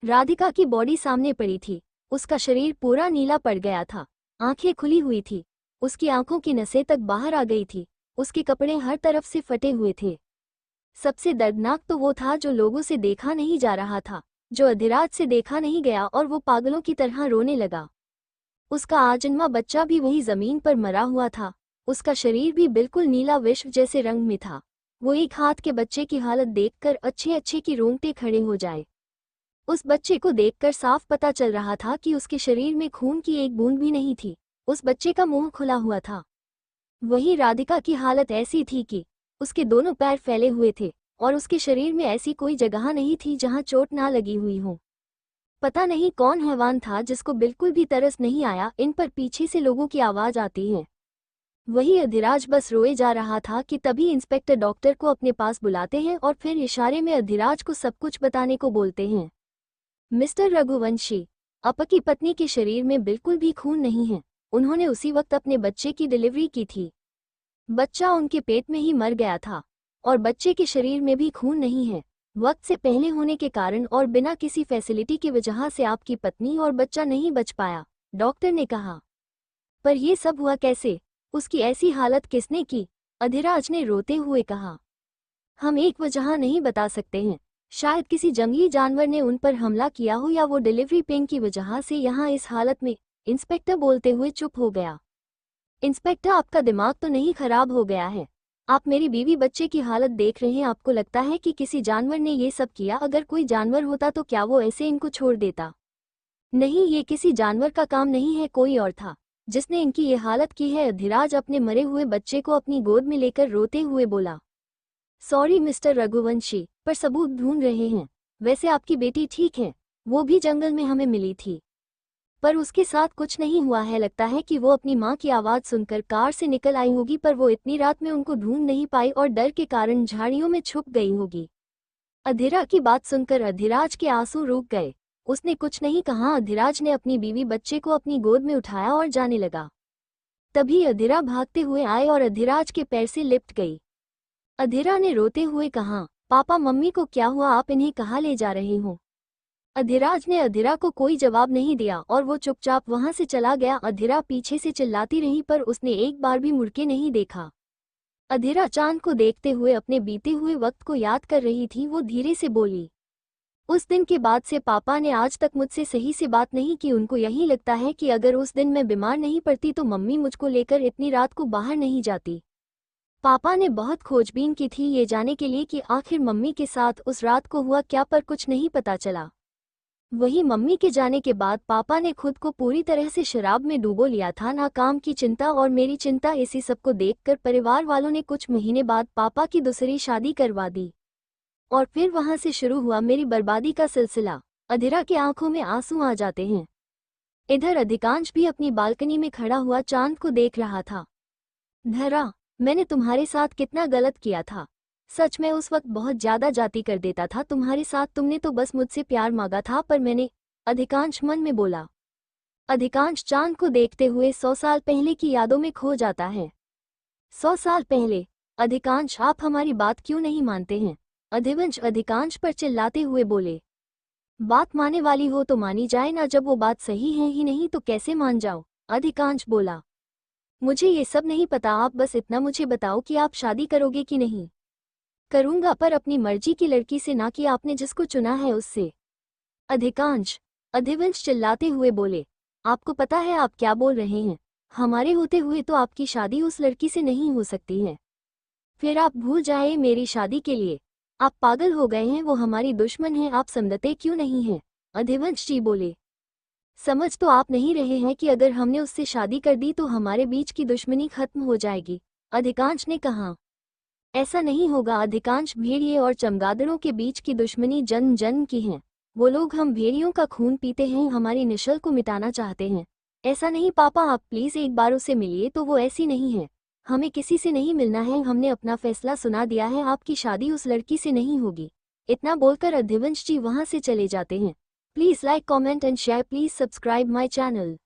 राधिका की बॉडी सामने पड़ी थी। उसका शरीर पूरा नीला पड़ गया था। आंखें खुली हुई थी। उसकी आंखों की नसें तक बाहर आ गई थी। उसके कपड़े हर तरफ से फटे हुए थे। सबसे दर्दनाक तो वो था जो लोगों से देखा नहीं जा रहा था, जो अधिराज से देखा नहीं गया, और वो पागलों की तरह रोने लगा। उसका आजन्मा बच्चा भी वही जमीन पर मरा हुआ था। उसका शरीर भी बिल्कुल नीला विश्व जैसे रंग में था। वो एक हाथ के बच्चे की हालत देखकर अच्छे अच्छे की रोंगटे खड़े हो जाए। उस बच्चे को देखकर साफ पता चल रहा था कि उसके शरीर में खून की एक बूंद भी नहीं थी। उस बच्चे का मुंह खुला हुआ था। वही राधिका की हालत ऐसी थी कि उसके दोनों पैर फैले हुए थे और उसके शरीर में ऐसी कोई जगह नहीं थी जहां चोट ना लगी हुई हो। पता नहीं कौन हैवान था जिसको बिल्कुल भी तरस नहीं आया इन पर पीछे से लोगों की आवाज आती है। वही अधिराज बस रोए जा रहा था कि तभी इंस्पेक्टर डॉक्टर को अपने पास बुलाते हैं और फिर इशारे में अधिराज को सब कुछ बताने को बोलते हैं। मिस्टर रघुवंशी, आपकी पत्नी के शरीर में बिल्कुल भी खून नहीं है। उन्होंने उसी वक्त अपने बच्चे की डिलीवरी की थी। बच्चा उनके पेट में ही मर गया था और बच्चे के शरीर में भी खून नहीं है। वक्त से पहले होने के कारण और बिना किसी फैसिलिटी की वजह से आपकी पत्नी और बच्चा नहीं बच पाया, डॉक्टर ने कहा। पर यह सब हुआ कैसे? उसकी ऐसी हालत किसने की? अधिराज ने रोते हुए कहा। हम एक वजह नहीं बता सकते हैं। शायद किसी जंगली जानवर ने उन पर हमला किया हो या वो डिलीवरी पेन की वजह से यहाँ इस हालत में। इंस्पेक्टर बोलते हुए चुप हो गया। इंस्पेक्टर, आपका दिमाग तो नहीं खराब हो गया है? आप मेरी बीवी बच्चे की हालत देख रहे हैं। आपको लगता है कि किसी जानवर ने ये सब किया? अगर कोई जानवर होता तो क्या वो ऐसे इनको छोड़ देता? नहीं, ये किसी जानवर का काम नहीं है, कोई और था जिसने इनकी ये हालत की है। अधिराज अपने मरे हुए बच्चे को अपनी गोद में लेकर रोते हुए बोला। सॉरी मिस्टर रघुवंशी, पर सबूत ढूंढ रहे हैं। वैसे आपकी बेटी ठीक है, वो भी जंगल में हमें मिली थी, पर उसके साथ कुछ नहीं हुआ है। लगता है कि वो अपनी माँ की आवाज़ सुनकर कार से निकल आई होगी, पर वो इतनी रात में उनको ढूंढ नहीं पाई और डर के कारण झाड़ियों में छुप गई होगी। अधिरा की बात सुनकर अधिराज के आंसू रुक गए। उसने कुछ नहीं कहा। अधिराज ने अपनी बीवी बच्चे को अपनी गोद में उठाया और जाने लगा। तभी अधिरा भागते हुए आए और अधिराज के पैर से लिपट गई। अधिरा ने रोते हुए कहा, पापा मम्मी को क्या हुआ? आप इन्हें कहाँ ले जा रहे हो? अधिराज ने अधिरा को कोई जवाब नहीं दिया और वो चुपचाप वहां से चला गया। अधिरा पीछे से चिल्लाती रही पर उसने एक बार भी मुड़ के नहीं देखा। अधिरा चांद को देखते हुए अपने बीते हुए वक्त को याद कर रही थी। वो धीरे से बोली, उस दिन के बाद से पापा ने आज तक मुझसे सही से बात नहीं की। उनको यही लगता है कि अगर उस दिन मैं बीमार नहीं पड़ती तो मम्मी मुझको लेकर इतनी रात को बाहर नहीं जाती। पापा ने बहुत खोजबीन की थी ये जाने के लिए कि आखिर मम्मी के साथ उस रात को हुआ क्या, पर कुछ नहीं पता चला। वही मम्मी के जाने के बाद पापा ने खुद को पूरी तरह से शराब में डुबो लिया था। ना काम की चिंता और मेरी चिंता। इसी सबको देखकर परिवार वालों ने कुछ महीने बाद पापा की दूसरी शादी करवा दी और फिर वहां से शुरू हुआ मेरी बर्बादी का सिलसिला। अधिरा की आंखों में आंसू आ जाते हैं। इधर अधिकांश भी अपनी बालकनी में खड़ा हुआ चांद को देख रहा था। धरा, मैंने तुम्हारे साथ कितना गलत किया था। सच में उस वक्त बहुत ज्यादा जाती कर देता था तुम्हारे साथ। तुमने तो बस मुझसे प्यार मांगा था, पर मैंने, अधिकांश मन में बोला। अधिकांश चांद को देखते हुए 100 साल पहले की यादों में खो जाता है। 100 साल पहले? अधिकांश, आप हमारी बात क्यों नहीं मानते हैं? अधिवंश अधिकांश पर चिल्लाते हुए बोले। बात माने वाली हो तो मानी जाए ना, जब वो बात सही है ही नहीं तो कैसे मान जाओ? अधिकांश बोला। मुझे ये सब नहीं पता, आप बस इतना मुझे बताओ कि आप शादी करोगे कि नहीं? करूंगा, पर अपनी मर्जी की लड़की से, ना कि आपने जिसको चुना है उससे। अधिकांश, अधिवंश चिल्लाते हुए बोले। आपको पता है आप क्या बोल रहे हैं? हमारे होते हुए तो आपकी शादी उस लड़की से नहीं हो सकती है। फिर आप भूल जाए मेरी शादी के लिए। आप पागल हो गए हैं, वो हमारी दुश्मन है। आप समझते क्यों नहीं हैं? अधिवंश जी बोले। समझ तो आप नहीं रहे हैं कि अगर हमने उससे शादी कर दी तो हमारे बीच की दुश्मनी खत्म हो जाएगी? अधिकांश ने कहा। ऐसा नहीं होगा अधिकांश, भेड़िए और चमगादड़ों के बीच की दुश्मनी जन्म जन्म की है। वो लोग हम भेड़ियों का खून पीते हैं, हमारी नस्ल को मिटाना चाहते हैं। ऐसा नहीं पापा, आप प्लीज एक बार उसे मिलिए तो। वो ऐसी नहीं है। हमें किसी से नहीं मिलना है, हमने अपना फैसला सुना दिया है। आपकी शादी उस लड़की से नहीं होगी। इतना बोलकर अधिवंश जी वहां से चले जाते हैं। Please like, comment and share. Please subscribe my channel.